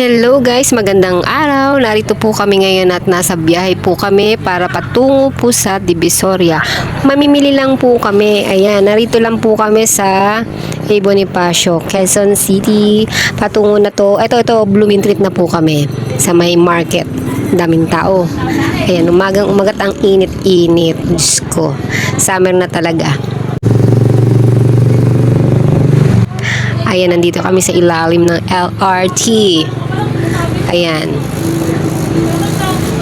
Hello guys, magandang araw. Narito po kami ngayon at nasa biyahe po kami para patungo po sa Divisoria. Mamimili lang po kami. Ayan, narito lang po kami sa Bonifacio, Quezon City. Patungo na to. Ito, Blooming Treat na po kami sa may market. Daming tao. Ayan, umagat ang init-init. Diyos ko, summer na talaga. Ayan, nandito kami sa ilalim ng LRT. Ayan.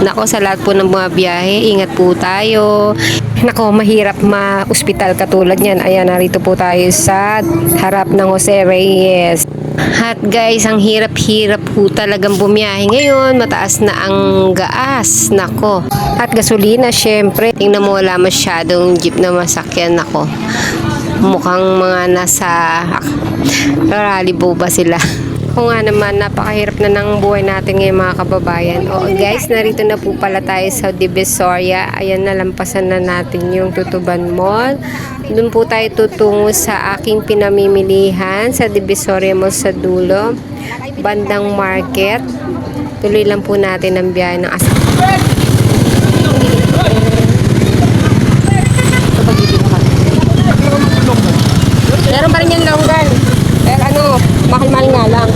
Nako, sa lahat po ng mga biyahe, ingat po tayo. Nako, mahirap ma-ospital katulad yan. Ayan, narito po tayo sa harap ng Jose Reyes. At guys, ang hirap-hirap po talagang bumiyahe ngayon. Mataas na ang gaas. Nako. At gasolina, syempre. Tingnan mo, wala masyadong jeep na masakyan. Nako. Mukhang mga nasa rally po ba sila? O nga naman, napakahirap na ng buhay natin ngayon mga kababayan. O guys, narito na po pala tayo sa Divisoria. Ayan, nalampasan na natin yung Tutuban Mall. Doon po tayo tutungo sa aking pinamimilihan sa Divisoria Mall sa dulo. Bandang Market. Tuloy lang po natin ang biyahe ng asa. Meron pa rin yung longgan. Pero mahal-mahal nga lang.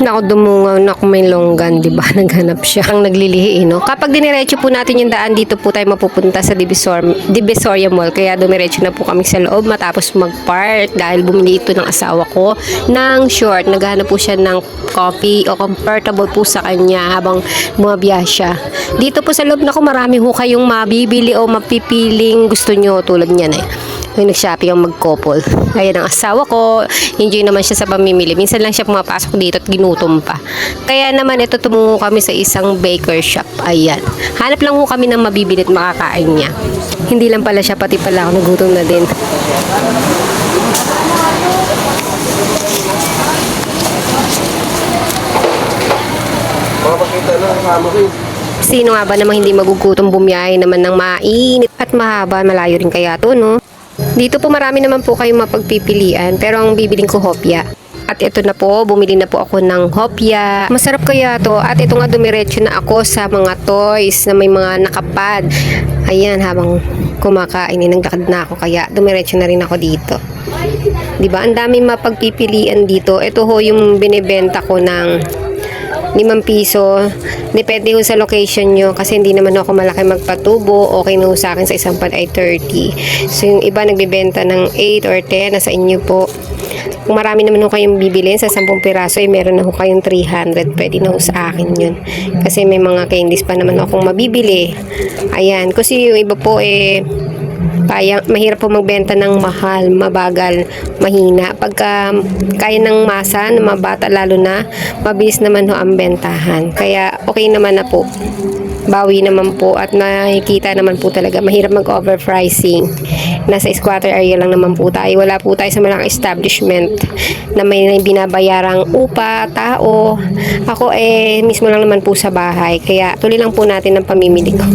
Naku, dumungaw na kung may longgan, diba? Naghanap siya. Ang naglilihi, no? Kapag diniretso po natin yung daan, dito po tayo mapupunta sa Divisoria Mall. Kaya dumiretso na po kami sa loob matapos mag-park dahil bumili ito ng asawa ko ng short. Naghanap po siya ng coffee o comfortable po sa kanya habang bumabiyahe siya. Dito po sa loob, naku, marami ho kayong mabibili o mapipiling gusto nyo tulad niyan Yung nag-shopping ang mag-couple. Ayan ang asawa ko. Enjoy naman siya sa pamimili. Minsan lang siya pumapasok dito at ginutom pa. Kaya naman ito tumungo kami sa isang baker shop. Ayan. Hanap lang ho kami ng mabibili at makakain niya. Hindi lang pala siya, pati pala ako nagutom na din. Sino nga ba namang hindi magugutom bumiyahe naman ng mainit at mahaba, malayo rin kaya to, no? Dito po marami naman po kayong mapagpipilian, pero ang bibiling ko hopya. At ito na po, bumili na po ako ng hopya. Masarap kaya to. At ito nga, dumiretso na ako sa mga toys na may mga nakapad. Ayan, habang kumakain, nagdakad na ako. Kaya dumiretso na rin ako dito. Diba? Ang daming mapagpipilian dito. Ito ho yung binibenta ko ng 5 piso. Depende ho sa location nyo kasi hindi naman ako malaki magpatubo. Okay na ho sa akin sa isang pad ay 30. So yung iba nagbibenta ng 8 or 10. Nasa inyo po. Kung marami naman ho kayong bibilin sa 10 piraso ay meron na ho kayong 300. Pwede na ho sa akin yun. Kasi may mga candies pa naman akong mabibili. Ayan. Kasi yung iba po mahirap po magbenta ng mahal, mabagal, mahina. Pagka kaya ng masa, ng mga bata lalo na, mabilis naman ho ang bentahan. Kaya okay naman na po. Bawi naman po at nakikita naman po talaga. Mahirap mag-overpricing. Nasa squatter area lang naman po tayo. Wala po tayo sa malaking establishment na may binabayarang upa, tao. Ako mismo lang naman po sa bahay. Kaya tuloy lang po natin ang pamimili ko.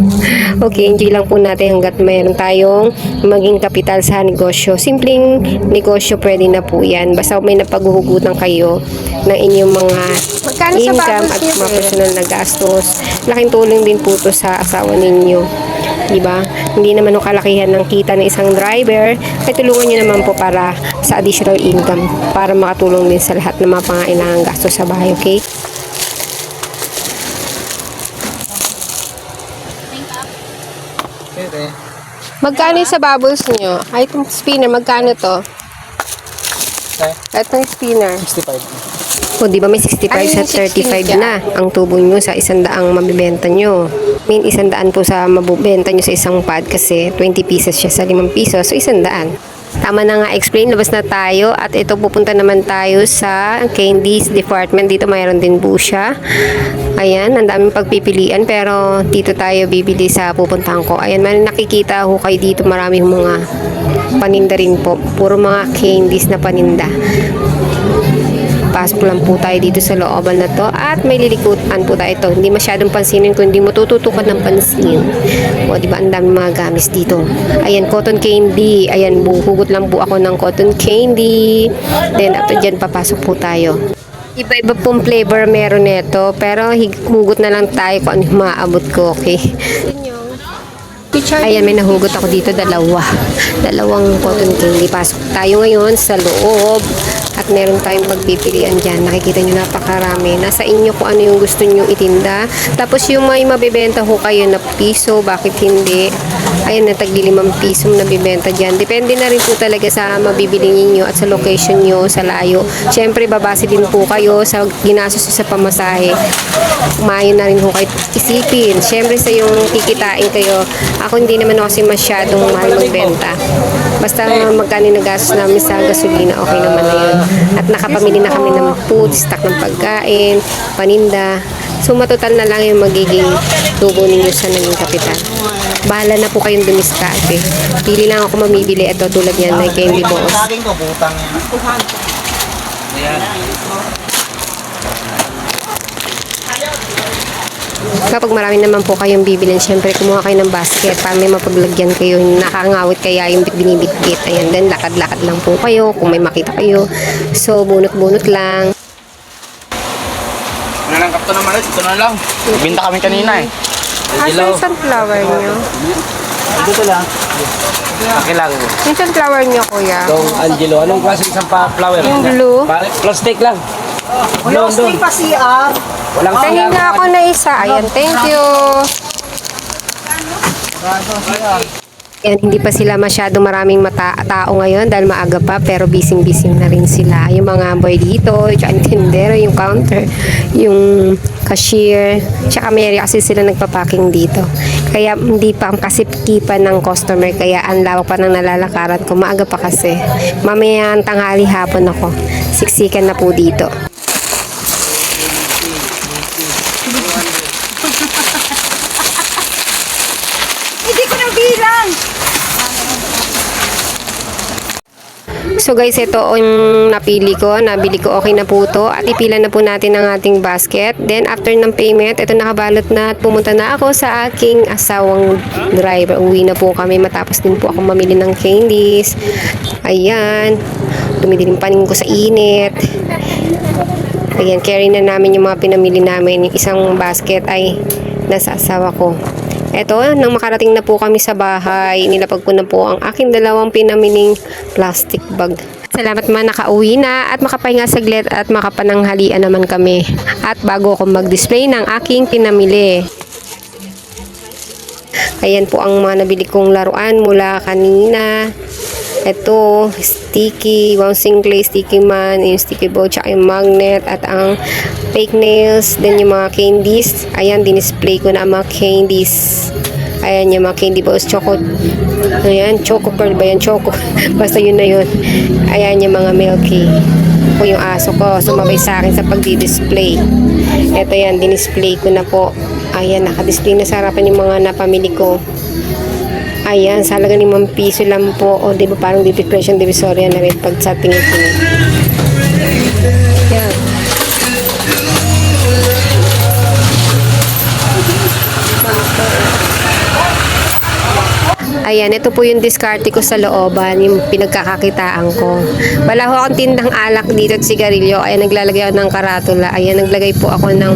Okay, enjoy lang po natin hanggat mayroon tayong maging kapital sa negosyo. Simpleng negosyo pwede na po yan. Basta may napaghuhugutan kayo ng inyong mga income at mga personal na gastos. Laking tulong din po to sa asawa ninyo. Diba? Hindi naman yung kalakihan ng kita ng isang driver. Ay tulungan nyo naman po para sa additional income. Para makatulong din sa lahat ng mga pangailangang gastos sa bahay. Okay? Magkano sa bubbles nyo? Ay, itong spinner, magkano to? Itong spinner. 65. O, di ba may 65 sa 35 na ang tubo nyo sa 100 mabibenta nyo. May 100 po sa mabibenta nyo sa isang pad kasi 20 pieces siya sa 5 piso. So, 100. Tama na nga explain, labas na tayo at ito pupunta naman tayo sa candies department. Dito mayroon din po siya. Ayan, ang daming pagpipilian pero dito tayo bibili sa pupuntahan ko. Ayan, may nakikita ho kayo dito, marami mga paninda rin po. Puro mga candies na paninda. Pasok lang po tayo dito sa looban na to at may lilikutan po tayo ito. Hindi masyadong pansinin kung hindi mo tututukan ng pansin. O, diba, ang dami mga gamis dito. Ayan, cotton candy. Ayan, hugot lang po ako ng cotton candy. Then, after dyan, papasok po tayo. Iba-iba pong flavor meron nito, pero hugot na lang tayo kung ano yung maaabot ko, okay? Ayan, may nahugot ako dito, dalawang cotton candy. Pasok tayo ngayon sa loob at meron tayong pagpipilian dyan. Nakikita nyo, napakarami. Nasa inyo kung ano yung gusto nyo itinda. Tapos yung may mabibenta ko kayo na piso, bakit hindi? Ayan, na tagli 5 piso na bibenta dyan. Depende na rin po talaga sa mabibili ninyo at sa location nyo, sa layo. Siyempre, babase din po kayo sa ginastos sa pamasahe. Kumain na rin po kayo isipin. Siyempre, sa yung kikitain kayo, ako hindi naman ako kasi masyadong mahal magbenta. Basta magkano yung nagastos namin sa gasolina, okay naman na yun. At nakapamili na kami ng food, stock ng pagkain, paninda. So, matotal na lang yung magiging tubo ninyo sa naging kapital. Bahala na po kayong dumiskarte. Pili lang ako mamibili. Ito tulad yan na candy balls. Kapag marami naman po kayong bibilin, syempre kumuha kayo ng basket para may mapaglagyan kayo. Nakangawit kaya yung binibitbit. Ayan, then lakad-lakad lang po kayo kung may makita kayo. So, bunot-bunot lang. Ano lang kapto naman, ito na lang. Binta kami kanina eh. Asa yung sunflower nyo? Dito lang. Pakilang. Yung sunflower nyo, kuya? Dong Angelo, anong klaseng isang flower? Yung blue? Plastic lang. Plastic pa CR. Walang Tingin nga ako na isa. Ayan, thank you. Ayan, hindi pa sila masyado maraming tao ngayon dahil maaga pa, pero busy-busy na rin sila. Yung mga boy dito, yung tindero, yung counter, yung cashier, tsaka may kasi sila nagpapaking dito. Kaya hindi pa kasi kipan ng customer, kaya ang lawak pa ng nalalakaran ko. Maaga pa kasi. Mamaya tanghali hapon ako. Siksikan na po dito. Hindi ko nang bilang. So guys, ito yung napili ko, nabili ko, okay na po to. At ipila na po natin ang ating basket. Then after ng payment, ito nakabalot na at pumunta na ako sa aking asawang driver. Uwi na po kami matapos din po ako mamili ng candies. Ayan, dumidilim panin ko sa init. Ayan, carry na namin yung mga pinamili namin. Yung isang basket ay nasa asawa ko. Eto, nang makarating na po kami sa bahay, nilapag ko na po ang aking dalawang pinamiling plastic bag. Salamat man nakauwi na at makapahinga saglit at makapananghalian naman kami. At bago ako mag-display ng aking pinamili. Ayan po ang mga nabili kong laruan mula kanina. Ito, sticky, bouncing clay, sticky man, yung sticky bow, tsaka yung magnet, at ang fake nails, then yung mga candies. Ayan, dinisplay ko na ang mga candies. Ayan, yung mga candy balls, choco. Ayan, choco pearl ba yan? Choco. Basta yun na yun. Ayan, yung mga milky. Po yung aso ko, sumabay sa akin sa pagdi-display. Ito yan, dinisplay ko na po. Ayan, nakadisplay na sa harapan yung mga napamili ko. Ayan, sa halaga limang piso lang po. O, di ba parang depression divisoria na rin pag sa tingin-tingin. Ayan. Ayan, ito po yung diskarte ko sa looban, yung pinagkakakitaan ko. Wala ho akong tindang alak dito at sigarilyo. Ayan, naglalagay ako ng karatula. Ayan, naglagay po ako ng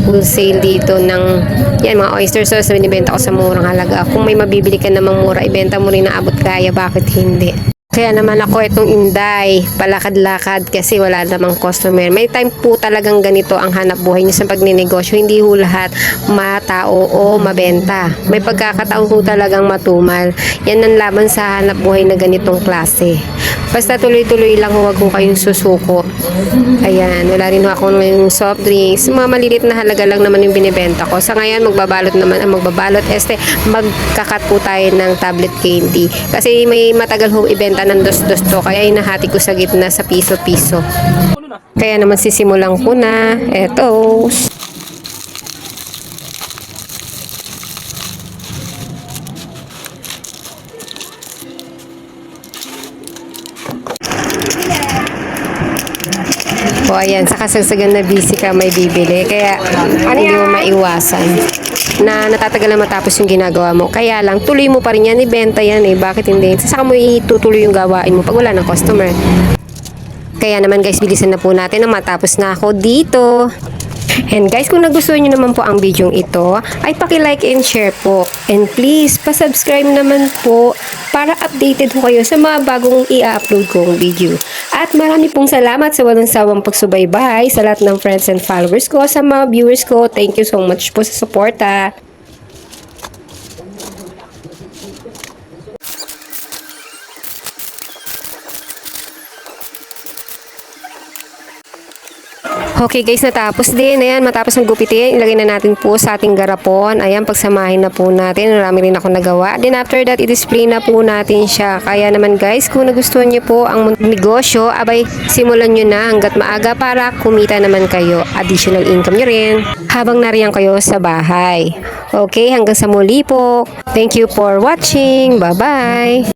wholesale dito ng yan, mga oyster sauce na binibenta ko sa murang halaga. Kung may mabibili ka namang mura, ibenta mo rin na abot kaya, bakit hindi? Kaya naman ako itong Inday, palakad-lakad kasi wala namang customer. May time po talagang ganito ang hanap buhay niyo sa pagninegosyo. Hindi ho lahat matao o mabenta. May pagkakataon po talagang matumal. Yan ang laban sa hanap buhay na ganitong klase. Basta tuloy-tuloy lang, huwag ko kayong susuko. Ayan, wala rin ako ng soft drinks. Mga malilit na halaga lang naman yung binibenta ko. Sa ngayon, magbabalot naman ang magbabalot. Magkakat po tayo ng tablet candy. Kasi may matagal ho ibenta ng dos-dos to. Kaya hinahati ko sa gitna sa piso-piso. Kaya naman sisimulan ko na. Eto. O ayan, sa kasagsagan na busy ka may bibili. Kaya hindi mo maiwasan na natatagal na matapos yung ginagawa mo. Kaya lang, tuloy mo pa rin yan, ibenta yan eh. Bakit hindi? Saka mo itutuloy yung gawain mo pag wala ng customer. Kaya naman guys, bilisan na po natin na matapos na ako dito. And guys, kung nagustuhan nyo naman po ang video ito, ay paki-like and share po. And please, pa-subscribe naman po para updated po kayo sa mga bagong i-upload kong video. At marami pong salamat sa walang sawang pagsubaybay sa lahat ng friends and followers ko, sa mga viewers ko. Thank you so much po sa suporta. Okay guys, natapos din. Ayan, matapos ng gupitin, ilagay na natin po sa ating garapon. Ayan, pagsamahin na po natin. Marami rin ako nagawa. Then after that, i-display na po natin siya. Kaya naman guys, kung nagustuhan niyo po ang negosyo, abay, simulan nyo na hanggat maaga para kumita naman kayo. Additional income nyo rin habang nariyan kayo sa bahay. Okay, hanggang sa muli po. Thank you for watching. Bye-bye!